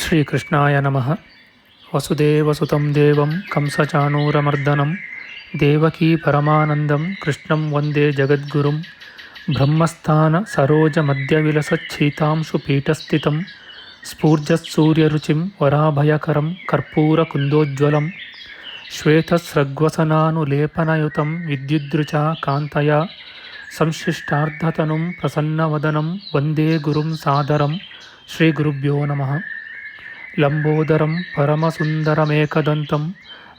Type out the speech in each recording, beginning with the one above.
ಶ್ರೀಕೃಷ್ಣಾಯ ನಮಃ. ವಸುದೇವಸುತಂ ದೇವಂ ಕಂಸಚಾಣೂರಮರ್ದನಂ ದೇವಕೀ ಪರಮಾನಂದಂ ಕೃಷ್ಣಂ ವಂದೇ ಜಗದ್ಗುರುಂ. ಬ್ರಹ್ಮಸ್ಥಾನ ಸರೋಜ ಮಧ್ಯವಿಲಸಚ್ಛೀತಾಂಶು ಪೀಠಸ್ಥಿತಂ ಸ್ಫೂರ್ಜತ್ಸೂರ್ಯರುಚಿಂ ವರಾಭಯಕರಂ ಕರ್ಪೂರಕುಂದೋಜ್ವಲಂ ಶ್ವೇತಸ್ರಗ್ವಸನಾನುಲೇಪನಯುತಂ ವಿದ್ಯುದ್ರುಚಾ ಕಾಂತಯಾ ಸಂಶ್ಲಿಷ್ಟಾರ್ಧತನುಂ ಪ್ರಸನ್ನವದನಂ ವಂದೇ ಗುರುಂ ಸಾದರಂ. ಶ್ರೀಗುರುಭ್ಯೋ ನಮಃ. ಲಂಬೋದರಂ ಪರಮಸುಂದರಮೇಕದಂತಂ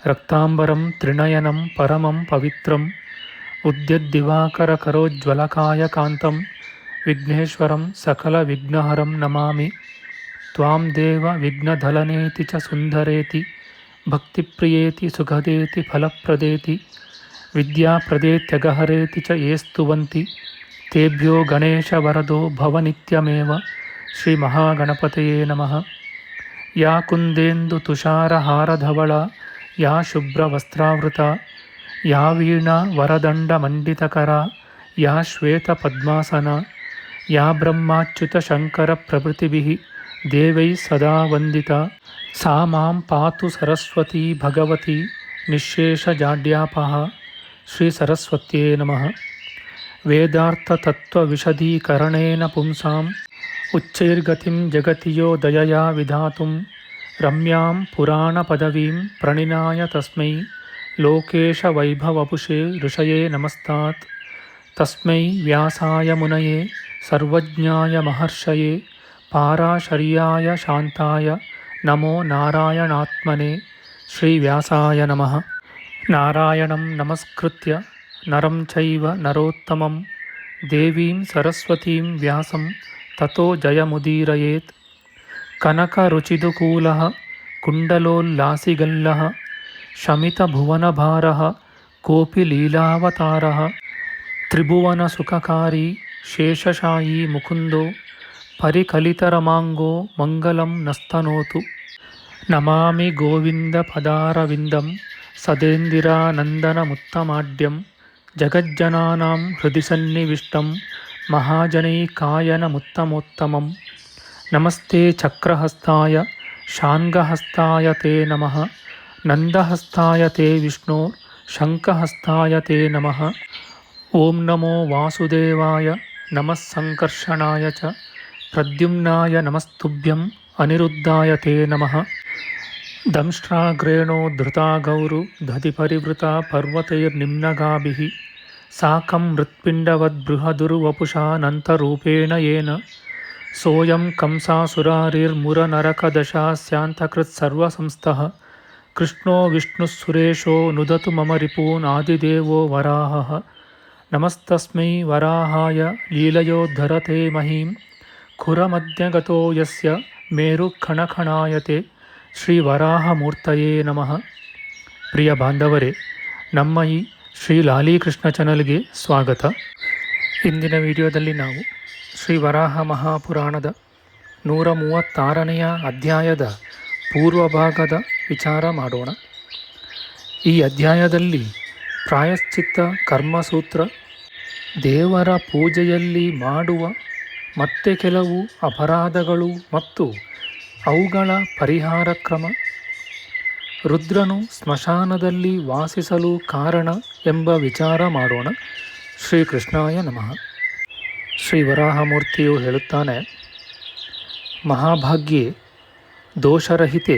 ರಕ್ತಾಂಬರಂ ತ್ರಿನಯನಂ ಪರಮಂ ಪವಿತ್ರಂ ಉದ್ಯದ್ದಿವಾಕರಕರೋಜ್ವಲಕಾಯಕಾಂತಂ ವಿಘ್ನೇಶ್ವರಂ ಸಕಲವಿಘ್ನಹರಂ ನಮಾಮಿ. ತ್ವಾಂ ದೇವ ವಿಘ್ನಧಲನೇತಿ ಚ ಸುಂದರೇತಿ ಭಕ್ತಿಪ್ರಿಯೇತಿ ಸುಖದೇತಿ ಫಲಪ್ರದೇತಿ ವಿದ್ಯಾಪ್ರದೇತ್ಯಗಹರೇತಿ ಚ ಯೇ ಸ್ತುವಂತಿ ತೇಭ್ಯೋ ಗಣೇಶವರದೋ ಭವನಿತ್ಯಮೇವ. ಶ್ರೀಮಹಾಗಣಪತಯೇ ನಮಃ. ಯಾ ಕುಂದೇಂದು ತುಷಾರಹಾರಧವಳ ಯಾ ಶುಭ್ರವಸ್ತ್ರಾವೃತ ಯಾ ವೀಣಾ ವರದಂಡಮಂಡಿತಕರ ಯಾ ಶ್ವೇತಪದ್ಮಾಸನ ಯಾ ಬ್ರಹ್ಮಾಚ್ಯುತಶಂಕರಪ್ರಭೃತಿಭಿಃ ದೇವೈಃ ಸದಾ ವಂದಿತಾ ಸಾ ಮಾಂ ಪಾತು ಸರಸ್ವತೀ ಭಗವತಿ ನಿಶ್ಶೇಷಜಾಡ್ಯಾಪಃ. ಶ್ರೀ ಸರಸ್ವತ್ಯೇ ನಮಃ. ವೇದಾರ್ಥತತ್ವವಿಶದೀಕರಣೇನ ಪುಂಸಾಂ ಉಚ್ಚೈರ್ಗತಿಂ ಜಗತಿ ಯೋ ದಯಯಾ ವಿಧಾತುಂ ರಮ್ಯಾಂ ಪುರಾಣಪದವೀಂ ಪ್ರಣಿನಾಯ ತಸ್ಮೈ ಲೋಕೇಶವೈಭವಪುಷೇ ಋಷಯೇ ನಮಸ್ತಾತ್. ತಸ್ಮೈ ವ್ಯಾಸಾಯ ಮುನಯೇ ಸರ್ವಜ್ಞಾಯ ಮಹರ್ಷಯೇ ಪಾರಾಶರ್ಯಾಯ ಶಾಂತಾಯ ನಮೋ ನಾರಾಯಣಾತ್ಮನೇ. ಶ್ರೀವ್ಯಾಸಾಯ ನಮಃ. ನಾರಾಯಣಂ ನಮಸ್ಕೃತ್ಯ ನರಂ ಚೈವ ನರೋತ್ತಮಂ ದೇವೀಂ ಸರಸ್ವತೀಂ ವ್ಯಾಸಂ ತತೋ ಜಯಮುದೀರಯೇತ್. ಕನಕರುಚಿದುಕೂಲಃ ಕುಂಡಲೋಲ್ಲಾಸಿಗಲ್ಲಃ ಶಮಿತಭುವನಭಾರಃ ಕೋಪಿ ಲೀಲಾವತಾರಃ ತ್ರಿಭುವನಸುಖಕಾರಿ ಶೇಷಶಾಯೀ ಮುಕುಂದೋ ಪರಿಕಲಿತರಮಾಂಗೋ ಮಂಗಲಂ ನಸ್ತನೋತು. ನಮಾಮಿ ಗೋವಿಂದಪದಾರವಿಂದಂ ಸದೇಂದಿರಾನಂದನಮುತ್ತಮಾಡ್ಯಂ ಜಗಜ್ಜನಾನಾಂ ಹೃದಿ ಸನ್ನಿವಿಷ್ಟಂ ಮಹಾಜನೈಕಾಯನಮುತ್ತಮೋತ್ತಮಂ. ನಮಸ್ತೆ ಚಕ್ರಹಸ್ತಾಯ ಶಾಂಗಹಸ್ತಾಯ ತೇ ನಮಃ. ನಂದಹಸ್ತಾಯ ತೇ ವಿಷ್ಣೋ ಶಂಖಹಸ್ತಾಯ ತೇ ನಮಃ. ಓಂ ನಮೋ ವಾಸುದೇವಾಯ ನಮಃ ಸಂಕರ್ಷಣಾಯ ಚ ಪ್ರದ್ಯುಮ್ನಾಯ ನಮಸ್ತುಭ್ಯಂ ಅನಿರುದ್ಧಾಯ ತೇ ನಮಃ. ದಂಷ್ಟ್ರಾಗ್ರೇಣೋ ಧೃತಾ ಗೌರು ದಧಿಪರಿವೃತಾ ಪರ್ವತೈರ್ನಿಮ್ನಗಾಭಿಃ ಸಾಕಂ ಮೃತ್ಪಿಂಡವದ್ಬೃಹದುರ್ವಪುಷಾನಂತರೂಪೇಣ ಯೇನ ಸೋಯಂ ಕಂಸಾಸುರಾರಿರ್ಮುರನರಕದಶಾಸ್ಯಾಂತಕೃತ್ಸರ್ವಸಂಸ್ಥಃ ಕೃಷ್ಣೋ ವಿಷ್ಣುಃಸುರೇಶೋ ನುದತು ಮಮ ರಿಪೂನ್ ಆದಿದೇವೋ ವರಾಹಃ. ನಮಸ್ತಸ್ಮೈ ವರಾಹಾಯ ಲೀಲಯೋದ್ಧರತೆ ಮಹೀಂ ಖುರಮಧ್ಯಗತೋ ಯಸ್ಯ ಮೇರುಖಣಖಣಾಯತೆ. ಶ್ರೀ ವರಾಹಮೂರ್ತಯೇ ನಮಃ. ಪ್ರಿಯ ಬಾಂಧವರೇ, ನಮ್ಮ ಈ ಶ್ರೀ ಲಾಲೀಕೃಷ್ಣ ಚಾನಲ್ಗೆ ಸ್ವಾಗತ. ಇಂದಿನ ವಿಡಿಯೋದಲ್ಲಿ ನಾವು ಶ್ರೀ ವರಾಹ ಮಹಾಪುರಾಣದ 136ನೆಯ ಅಧ್ಯಾಯದ ಪೂರ್ವಭಾಗದ ವಿಚಾರ ಮಾಡೋಣ. ಈ ಅಧ್ಯಾಯದಲ್ಲಿ ಪ್ರಾಯಶ್ಚಿತ್ತ ಕರ್ಮಸೂತ್ರ, ದೇವರ ಪೂಜೆಯಲ್ಲಿ ಮಾಡುವ ಮತ್ತೆ ಕೆಲವು ಅಪರಾಧಗಳು ಮತ್ತು ಅವುಗಳ ಪರಿಹಾರ ಕ್ರಮ, ರುದ್ರನು ಸ್ಮಶಾನದಲ್ಲಿ ವಾಸಿಸಲು ಕಾರಣ ಎಂಬ ವಿಚಾರ ಮಾಡೋಣ. ಶ್ರೀಕೃಷ್ಣಾಯ ನಮಃ. ಶ್ರೀ ವರಾಹಮೂರ್ತಿಯು ಹೇಳುತ್ತಾನೆ, ಮಹಾಭಾಗ್ಯೆ ದೋಷರಹಿತೆ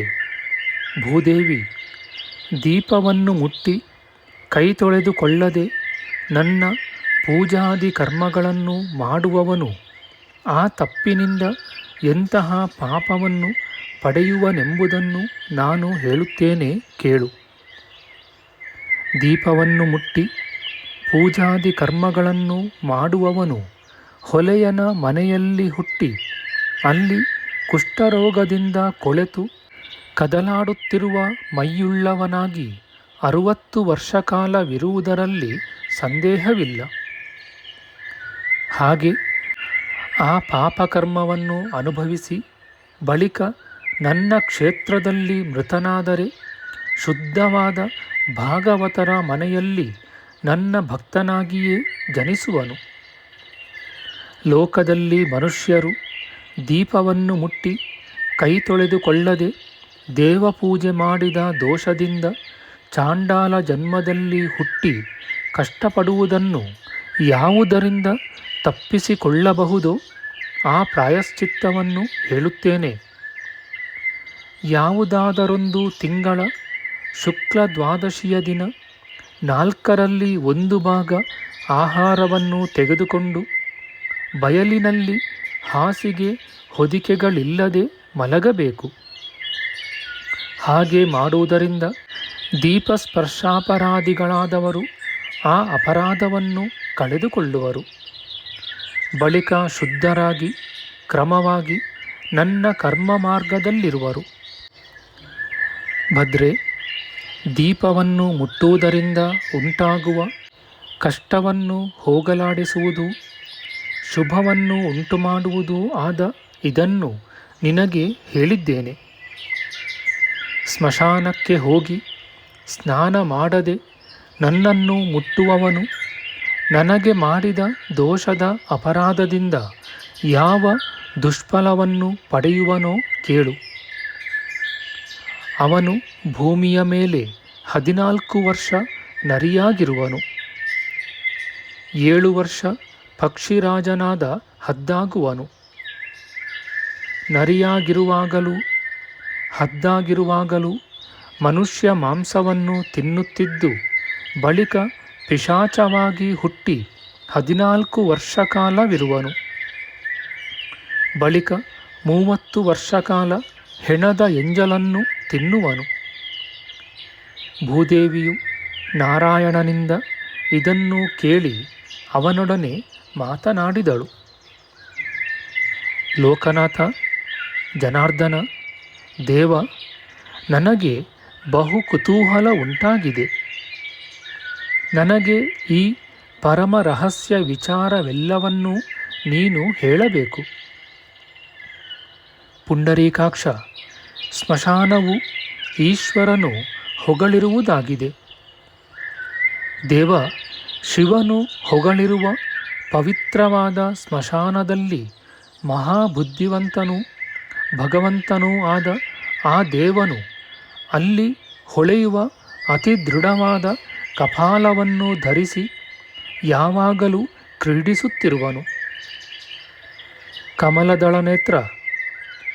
ಭೂದೇವಿ, ದೀಪವನ್ನು ಮುಟ್ಟಿ ಕೈ ತೊಳೆದುಕೊಳ್ಳದೆ ನನ್ನ ಪೂಜಾದಿ ಕರ್ಮಗಳನ್ನು ಮಾಡುವವನು ಆ ತಪ್ಪಿನಿಂದ ಎಂತಹ ಪಾಪವನ್ನು ಪಡೆಯುವನೆಂಬುದನ್ನು ನಾನು ಹೇಳುತ್ತೇನೆ ಕೇಳು. ದೀಪವನ್ನು ಮುಟ್ಟಿ ಪೂಜಾದಿ ಕರ್ಮಗಳನ್ನು ಮಾಡುವವನು ಹೊಲೆಯನ ಮನೆಯಲ್ಲಿ ಹುಟ್ಟಿ ಅಲ್ಲಿ ಕುಷ್ಠರೋಗದಿಂದ ಕೊಳೆತು ಕದಲಾಡುತ್ತಿರುವ ಮೈಯುಳ್ಳವನಾಗಿ 60 ವರ್ಷ ಕಾಲವಿರುವುದರಲ್ಲಿ ಸಂದೇಹವಿಲ್ಲ. ಹಾಗೆ ಆ ಪಾಪಕರ್ಮವನ್ನು ಅನುಭವಿಸಿ ಬಳಿಕ ನನ್ನ ಕ್ಷೇತ್ರದಲ್ಲಿ ಮೃತನಾದರೆ ಶುದ್ಧವಾದ ಭಾಗವತರ ಮನೆಯಲ್ಲಿ ನನ್ನ ಭಕ್ತನಾಗಿಯೇ ಜನಿಸುವನು. ಲೋಕದಲ್ಲಿ ಮನುಷ್ಯರು ದೀಪವನ್ನು ಮುಟ್ಟಿ ಕೈ ತೊಳೆದುಕೊಳ್ಳದೆ ದೇವಪೂಜೆ ಮಾಡಿದ ದೋಷದಿಂದ ಚಾಂಡಾಲ ಜನ್ಮದಲ್ಲಿ ಹುಟ್ಟಿ ಕಷ್ಟಪಡುವುದನ್ನು ಯಾವುದರಿಂದ ತಪ್ಪಿಸಿಕೊಳ್ಳಬಹುದೋ ಆ ಪ್ರಾಯಶ್ಚಿತ್ತವನ್ನು ಹೇಳುತ್ತೇನೆ. ಯಾವುದಾದರೊಂದು ತಿಂಗಳ ಶುಕ್ಲ ದ್ವಾದಶಿಯ ದಿನ 4ರಲ್ಲಿ 1 ಭಾಗ ಆಹಾರವನ್ನು ತೆಗೆದುಕೊಂಡು ಬಯಲಿನಲ್ಲಿ ಹಾಸಿಗೆ ಹೊದಿಕೆಗಳಿಲ್ಲದೆ ಮಲಗಬೇಕು. ಹಾಗೆ ಮಾಡುವುದರಿಂದ ದೀಪಸ್ಪರ್ಶಾಪರಾಧಿಗಳಾದವರು ಆ ಅಪರಾಧವನ್ನು ಕಳೆದುಕೊಳ್ಳುವರು. ಬಳಿಕ ಶುದ್ಧರಾಗಿ ಕ್ರಮವಾಗಿ ನನ್ನ ಕರ್ಮ ಮಾರ್ಗದಲ್ಲಿರುವರು. ಭದ್ರೆ, ದೀಪವನ್ನು ಮುಟ್ಟುವುದರಿಂದ ಉಂಟಾಗುವ ಕಷ್ಟವನ್ನು ಹೋಗಲಾಡಿಸುವುದು, ಶುಭವನ್ನು ಉಂಟುಮಾಡುವುದೂ ಆದ ಇದನ್ನು ನಿನಗೆ ಹೇಳಿದ್ದೇನೆ. ಸ್ಮಶಾನಕ್ಕೆ ಹೋಗಿ ಸ್ನಾನ ಮಾಡದೆ ನನ್ನನ್ನು ಮುಟ್ಟುವವನು ನನಗೆ ಮಾಡಿದ ದೋಷದ ಅಪರಾಧದಿಂದ ಯಾವ ದುಷ್ಫಲವನ್ನು ಪಡೆಯುವನೋ ಕೇಳು. ಅವನು ಭೂಮಿಯ ಮೇಲೆ 14 ವರ್ಷ ನರಿಯಾಗಿರುವನು, 7 ವರ್ಷ ಪಕ್ಷಿರಾಜನಾದ ಹದ್ದಾಗುವನು. ನರಿಯಾಗಿರುವಾಗಲೂ ಹದ್ದಾಗಿರುವಾಗಲೂ ಮನುಷ್ಯ ಮಾಂಸವನ್ನು ತಿನ್ನುತ್ತಿದ್ದು ಬಳಿಕ ಪಿಶಾಚವಾಗಿ ಹುಟ್ಟಿ 14 ವರ್ಷ ಕಾಲವಿರುವನು. ಬಳಿಕ 30 ವರ್ಷ ಕಾಲ ಹೆಣದ ಎಂಜಲನ್ನು ತಿನ್ನುವನು. ಭೂದೇವಿಯು ನಾರಾಯಣನಿಂದ ಇದನ್ನು ಕೇಳಿ ಅವನೊಡನೆ ಮಾತನಾಡಿದಳು. ಲೋಕನಾಥ, ಜನಾರ್ದನ, ದೇವ, ನನಗೆ ಬಹು ಕುತೂಹಲ ಉಂಟಾಗಿದೆ. ನನಗೆ ಈ ಪರಮ ರಹಸ್ಯ ವಿಚಾರವೆಲ್ಲವನ್ನೂ ನೀನು ಹೇಳಬೇಕು. ಪುಂಡರೀಕಾಕ್ಷ, ಸ್ಮಶಾನವು ಈಶ್ವರನು ಹೊಗಳಿರುವುದಾಗಿದೆ. ದೇವ, ಶಿವನು ಹೊಗಳಿರುವ ಪವಿತ್ರವಾದ ಸ್ಮಶಾನದಲ್ಲಿ ಮಹಾಬುದ್ಧಿವಂತನೂ ಭಗವಂತನೂ ಆದ ಆ ದೇವನು ಅಲ್ಲಿ ಹೊಳೆಯುವ ಅತಿ ದೃಢವಾದ ಕಪಾಲವನ್ನು ಧರಿಸಿ ಯಾವಾಗಲೂ ಕ್ರೀಡಿಸುತ್ತಿರುವನು. ಕಮಲದಳನೇತ್ರ,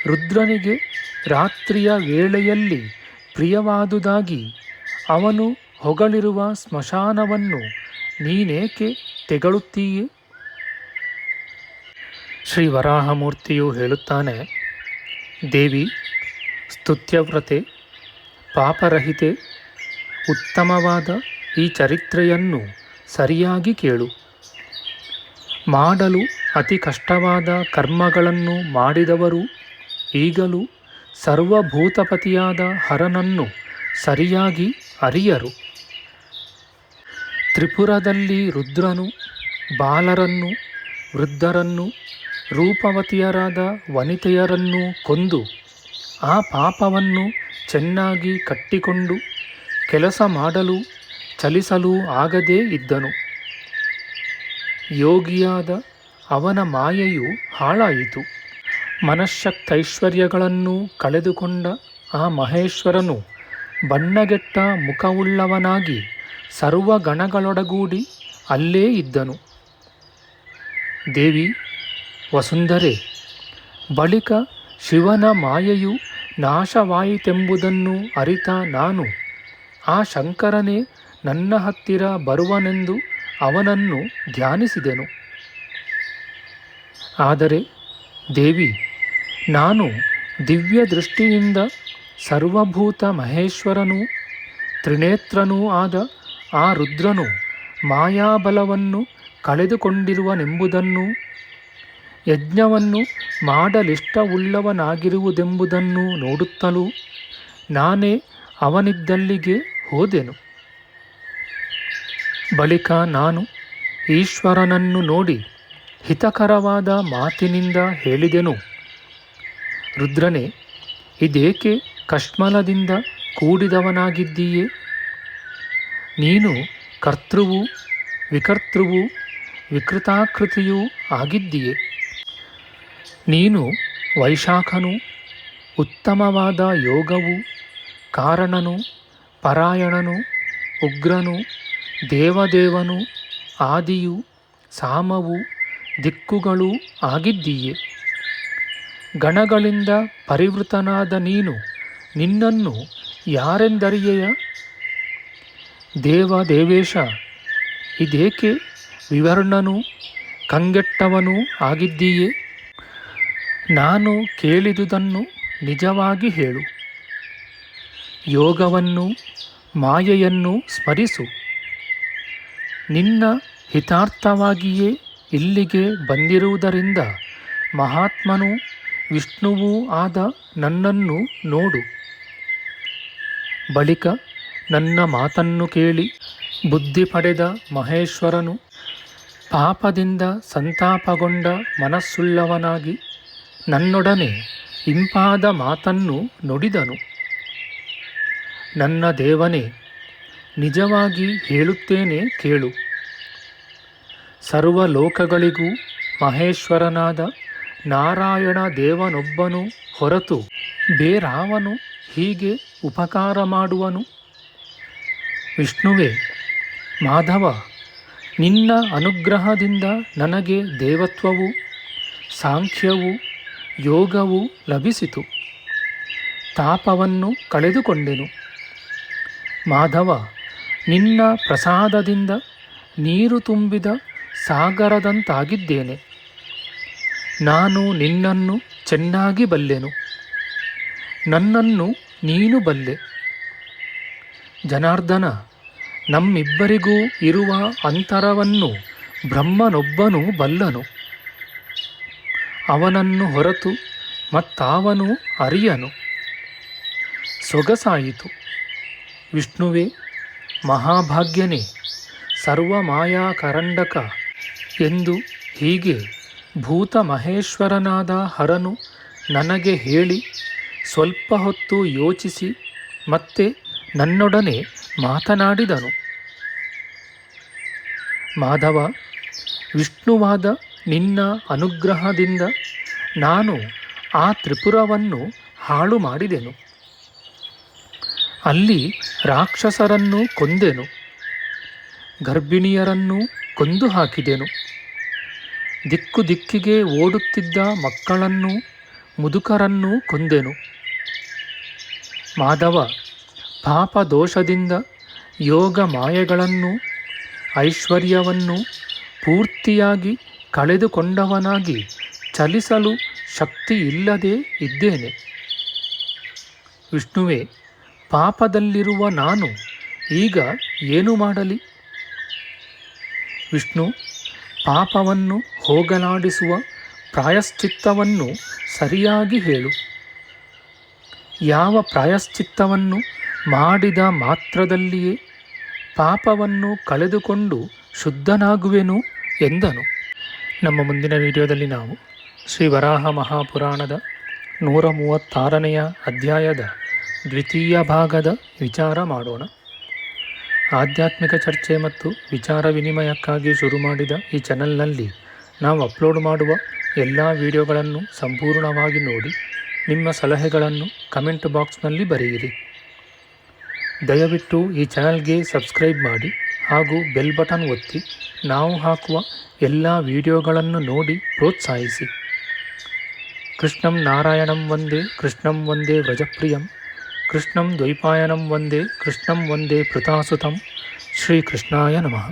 ರುದ್ರನಿಗೆ ರಾತ್ರಿಯ ವೇಳೆಯಲ್ಲಿ ಪ್ರಿಯವಾದುದಾಗಿ ಅವನು ಹೊಗಳಿರುವ ಸ್ಮಶಾನವನ್ನು ನೀನೇಕೆ ತೆಗಳುತ್ತೀಯೇ? ಶ್ರೀ ವರಾಹಮೂರ್ತಿಯು ಹೇಳುತ್ತಾನೆ, ದೇವಿ, ಸ್ತುತ್ಯವ್ರತೆ, ಪಾಪರಹಿತೆ, ಉತ್ತಮವಾದ ಈ ಚರಿತ್ರೆಯನ್ನು ಸರಿಯಾಗಿ ಕೇಳು. ಮಾಡಲು ಅತಿ ಕಷ್ಟವಾದ ಕರ್ಮಗಳನ್ನು ಮಾಡಿದವರು ಈಗಲೂ ಸರ್ವಭೂತಪತಿಯಾದ ಹರನನ್ನು ಸರಿಯಾಗಿ ಅರಿಯರು. ತ್ರಿಪುರದಲ್ಲಿ ರುದ್ರನು ಬಾಲರನ್ನು, ವೃದ್ಧರನ್ನು, ರೂಪವತಿಯರಾದ ವನಿತೆಯರನ್ನು ಕೊಂದು ಆ ಪಾಪವನ್ನು ಚೆನ್ನಾಗಿ ಕಟ್ಟಿಕೊಂಡು ಕೆಲಸ ಮಾಡಲು ಚಲಿಸಲು ಆಗದೇ ಇದ್ದನು. ಯೋಗಿಯಾದ ಅವನ ಮಾಯೆಯು ಹಾಳಾಯಿತು. ಮನಃಶಕ್ತೈಶ್ವರ್ಯಗಳನ್ನು ಕಳೆದುಕೊಂಡ ಆ ಮಹೇಶ್ವರನು ಬಣ್ಣಗೆಟ್ಟ ಮುಖವುಳ್ಳವನಾಗಿ ಸರ್ವಗಣಗಳೊಡಗೂಡಿ ಅಲ್ಲೇ ಇದ್ದನು. ದೇವಿ ವಸುಂಧರೆ, ಬಳಿಕ ಶಿವನ ಮಾಯೆಯು ನಾಶವಾಯಿತೆಂಬುದನ್ನು ಅರಿತ ನಾನು ಆ ಶಂಕರನೇ ನನ್ನ ಹತ್ತಿರ ಬರುವನೆಂದು ಅವನನ್ನು ಧ್ಯಾನಿಸಿದೆನು. ಆದರೆ ದೇವಿ, ನಾನು ದಿವ್ಯ ದೃಷ್ಟಿಯಿಂದ ಸರ್ವಭೂತ ಮಹೇಶ್ವರನೂ ತ್ರಿನೇತ್ರನೂ ಆದ ಆ ರುದ್ರನು ಮಾಯಾಬಲವನ್ನು ಕಳೆದುಕೊಂಡಿರುವನೆಂಬುದನ್ನು, ಯಜ್ಞವನ್ನು ಮಾಡಲಿಷ್ಟವುಳ್ಳವನಾಗಿರುವುದೆಂಬುದನ್ನು ನೋಡುತ್ತಲೂ ನಾನೇ ಅವನಿದ್ದಲ್ಲಿಗೆ ಹೋದೆನು. ಬಳಿಕ ನಾನು ಈಶ್ವರನನ್ನು ನೋಡಿ ಹಿತಕರವಾದ ಮಾತಿನಿಂದ ಹೇಳಿದೆನು, ರುದ್ರನೇ, ಇದೇಕೆ ಕಶ್ಮಲದಿಂದ ಕೂಡಿದವನಾಗಿದ್ದೀಯೇ? ನೀನು ಕರ್ತೃವೂ ವಿಕರ್ತೃವೂ ವಿಕೃತಾಕೃತಿಯೂ ಆಗಿದ್ದೀಯೆ. ನೀನು ವೈಶಾಖನೂ ಉತ್ತಮವಾದ ಯೋಗವು ಕಾರಣನು, ಪರಾಯಣನು, ಉಗ್ರನು, ದೇವದೇವನು, ಆದಿಯು, ಸಾಮವು, ದಿಕ್ಕುಗಳೂ ಆಗಿದ್ದೀಯೆ. ಗಣಗಳಿಂದ ಪರಿವೃತನಾದ ನೀನು ನಿನ್ನನ್ನು ಯಾರೆಂದರಿಯೆಯ? ದೇವೇಶ, ಇದೇಕೆ ವಿವರ್ಣನೂ ಕಂಗೆಟ್ಟವನೂ ಆಗಿದ್ದೀಯೆ? ನಾನು ಕೇಳಿದುದನ್ನು ನಿಜವಾಗಿ ಹೇಳು. ಯೋಗವನ್ನು ಮಾಯೆಯನ್ನು ಸ್ಮರಿಸು. ನಿನ್ನ ಹಿತಾರ್ಥವಾಗಿಯೇ ಇಲ್ಲಿಗೆ ಬಂದಿರುವುದರಿಂದ ಮಹಾತ್ಮನೂ ವಿಷ್ಣುವೂ ಆದ ನನ್ನನ್ನು ನೋಡು. ಬಳಿಕ ನನ್ನ ಮಾತನ್ನು ಕೇಳಿ ಬುದ್ಧಿ ಪಡೆದ ಮಹೇಶ್ವರನು ಪಾಪದಿಂದ ಸಂತಾಪಗೊಂಡ ಮನಸ್ಸುಳ್ಳವನಾಗಿ ನನ್ನೊಡನೆ ಇಂಪಾದ ಮಾತನ್ನು ನುಡಿದನು. ನನ್ನ ದೇವನೇ, ನಿಜವಾಗಿ ಹೇಳುತ್ತೇನೆ ಕೇಳು. ಸರ್ವ ಲೋಕಗಳಿಗೂ ಮಹೇಶ್ವರನಾದ ನಾರಾಯಣ ದೇವನೊಬ್ಬನು ಹೊರತು ಬೇರಾವನು ಹೀಗೆ ಉಪಕಾರ ಮಾಡುವನು? ವಿಷ್ಣುವೇ, ಮಾಧವ, ನಿನ್ನ ಅನುಗ್ರಹದಿಂದ ನನಗೆ ದೇವತ್ವವು, ಸಾಂಖ್ಯವು, ಯೋಗವು ಲಭಿಸಿತು. ತಾಪವನ್ನು ಕಳೆದುಕೊಂಡೆನು. ಮಾಧವ, ನಿನ್ನ ಪ್ರಸಾದದಿಂದ ನೀರು ತುಂಬಿದ ಸಾಗರದಂತಾಗಿದ್ದೇನೆ. ನಾನು ನಿನ್ನನ್ನು ಚೆನ್ನಾಗಿ ಬಲ್ಲೆನು. ನನ್ನನ್ನು ನೀನು ಬಲ್ಲೆ. ಜನಾರ್ದನ, ನಮ್ಮಿಬ್ಬರಿಗೂ ಇರುವ ಅಂತರವನ್ನು ಬ್ರಹ್ಮನೊಬ್ಬನು ಬಲ್ಲನು. ಅವನನ್ನು ಹೊರತು ಮತ್ತಾವನು ಅರಿಯನು. ಸೊಗಸಾಯಿತು. ವಿಷ್ಣುವೇ, ಮಹಾಭಾಗ್ಯನೇ, ಸರ್ವಮಾಯಾಕರಂಡಕ ಎಂದು ಹೀಗೆ ಭೂತ ಮಹೇಶ್ವರನಾದ ಹರನು ನನಗೆ ಹೇಳಿ ಸ್ವಲ್ಪ ಹೊತ್ತು ಯೋಚಿಸಿ ಮತ್ತೆ ನನ್ನೊಡನೆ ಮಾತನಾಡಿದನು. ಮಾಧವ, ವಿಷ್ಣುವಾದ ನಿನ್ನ ಅನುಗ್ರಹದಿಂದ ನಾನು ಆ ತ್ರಿಪುರವನ್ನು ಹಾಳು ಮಾಡಿದೆನು. ಅಲ್ಲಿ ರಾಕ್ಷಸರನ್ನು ಕೊಂದೆನು. ಗರ್ಭಿಣಿಯರನ್ನು ಕೊಂದು ಹಾಕಿದೆನು. ದಿಕ್ಕು ದಿಕ್ಕಿಗೆ ಓಡುತ್ತಿದ್ದ ಮಕ್ಕಳನ್ನು, ಮುದುಕರನ್ನು ಕೊಂದೆನು. ಮಾಧವ, ಪಾಪ ದೋಷದಿಂದ ಯೋಗ ಮಾಯೆಗಳನ್ನು, ಐಶ್ವರ್ಯವನ್ನು ಪೂರ್ತಿಯಾಗಿ ಕಳೆದುಕೊಂಡವನಾಗಿ ಚಲಿಸಲು ಶಕ್ತಿ ಇಲ್ಲದೆ ಇದ್ದೇನೆ. ವಿಷ್ಣುವೇ, ಪಾಪದಲ್ಲಿರುವ ನಾನು ಈಗ ಏನು ಮಾಡಲಿ? ವಿಷ್ಣು, ಪಾಪವನ್ನು ಹೋಗಲಾಡಿಸುವ ಪ್ರಾಯಶ್ಚಿತ್ತವನ್ನು ಸರಿಯಾಗಿ ಹೇಳು. ಯಾವ ಪ್ರಾಯಶ್ಚಿತ್ತವನ್ನು ಮಾಡಿದ ಮಾತ್ರದಲ್ಲಿಯೇ ಪಾಪವನ್ನು ಕಳೆದುಕೊಂಡು ಶುದ್ಧನಾಗುವೆನು ಎಂದನು. ನಮ್ಮ ಮುಂದಿನ ವಿಡಿಯೋದಲ್ಲಿ ನಾವು ಶ್ರೀ ವರಾಹ ಮಹಾಪುರಾಣದ 136ನೆಯ ಅಧ್ಯಾಯದ ದ್ವಿತೀಯ ಭಾಗದ ವಿಚಾರ ಮಾಡೋಣ. ಆಧ್ಯಾತ್ಮಿಕ ಚರ್ಚೆ ಮತ್ತು ವಿಚಾರ ವಿನಿಮಯಕ್ಕಾಗಿ ಶುರು ಮಾಡಿದ ಈ ಚಾನಲ್ನಲ್ಲಿ ನಾವು ಅಪ್ಲೋಡ್ ಮಾಡುವ ಎಲ್ಲ ವಿಡಿಯೋಗಳನ್ನು ಸಂಪೂರ್ಣವಾಗಿ ನೋಡಿ ನಿಮ್ಮ ಸಲಹೆಗಳನ್ನು ಕಮೆಂಟ್ ಬಾಕ್ಸ್ನಲ್ಲಿ ಬರೆಯಿರಿ. ದಯವಿಟ್ಟು ಈ ಚಾನಲ್ಗೆ ಸಬ್ಸ್ಕ್ರೈಬ್ ಮಾಡಿ ಹಾಗೂ ಬೆಲ್ ಬಟನ್ ಒತ್ತಿ ನಾವು ಹಾಕುವ ಎಲ್ಲ ವಿಡಿಯೋಗಳನ್ನು ನೋಡಿ ಪ್ರೋತ್ಸಾಹಿಸಿ. ಕೃಷ್ಣಂ ನಾರಾಯಣಂ ವಂದೇ ಕೃಷ್ಣಂ ವಂದೇ ವ್ರಜಪ್ರಿಯಂ ಕೃಷ್ಣಂ ದ್ವೈಪಾಯನಂ ವಂದೇ ಕೃಷ್ಣಂ ವಂದೇ ಪೃತಾಸುತಂ. ಶ್ರೀಕೃಷ್ಣಾಯ ನಮಃ.